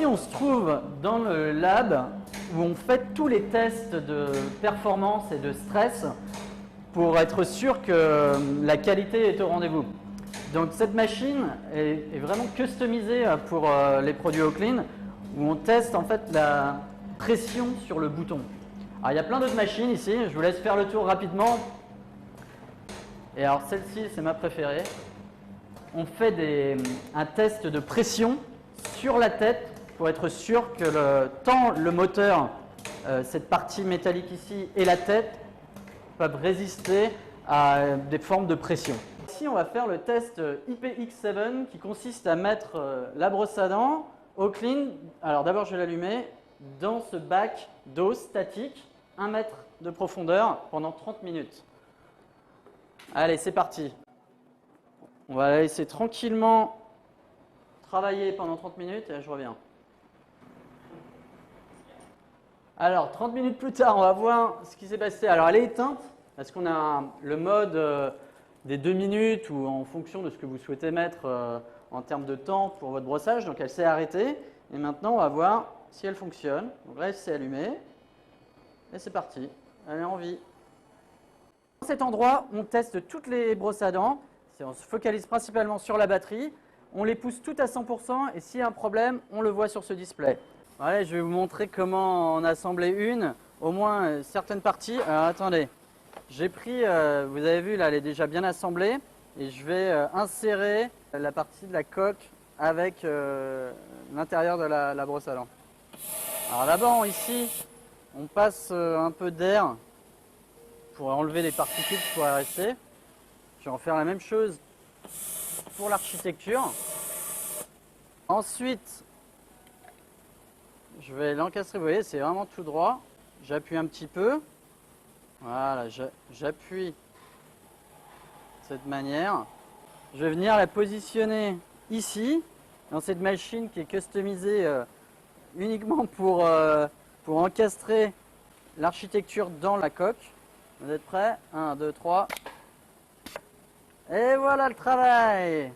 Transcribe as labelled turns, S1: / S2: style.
S1: ici, on se trouve dans le lab où on fait tous les tests de performance et de stress pour être sûr que la qualité est au rendez-vous. Donc cette machine est vraiment customisée pour les produits Oclean, où on teste en fait la pression sur le bouton. Alors il y a plein d'autres machines ici, je vous laisse faire le tour rapidement. Et alors celle-ci, c'est ma préférée. On fait un test de pression sur la tête pour être sûr que tant le moteur, cette partie métallique ici, et la tête peuvent résister à des formes de pression. Ici, on va faire le test IPX7 qui consiste à mettre la brosse à dents Oclean. Alors d'abord, je vais l'allumer dans ce bac d'eau statique, 1 mètre de profondeur pendant 30 minutes. Allez, c'est parti. On va la laisser tranquillement travailler pendant 30 minutes et je reviens. Alors, 30 minutes plus tard, on va voir ce qui s'est passé. Alors, elle est éteinte parce qu'on a le mode des 2 minutes ou en fonction de ce que vous souhaitez mettre en termes de temps pour votre brossage. Donc, elle s'est arrêtée. Et maintenant, on va voir si elle fonctionne. Donc là, elle s'est allumée. Et c'est parti. Elle est en vie. Dans cet endroit, on teste toutes les brosses à dents. On se focalise principalement sur la batterie. On les pousse toutes à 100% et s'il y a un problème, on le voit sur ce display. Allez, je vais vous montrer comment en assembler une, au moins certaines parties. Alors attendez, j'ai pris, vous avez vu là, elle est déjà bien assemblée et je vais insérer la partie de la coque avec l'intérieur de la brosse à dents. Alors d'abord ici, on passe un peu d'air pour enlever les particules qui pourraient rester. Je vais en faire la même chose pour l'architecture. Ensuite, je vais l'encastrer, vous voyez, c'est vraiment tout droit. J'appuie un petit peu. Voilà, j'appuie de cette manière. Je vais venir la positionner ici, dans cette machine qui est customisée uniquement pour encastrer l'architecture dans la coque. Vous êtes prêts? 1, 2, 3. Et voilà le travail!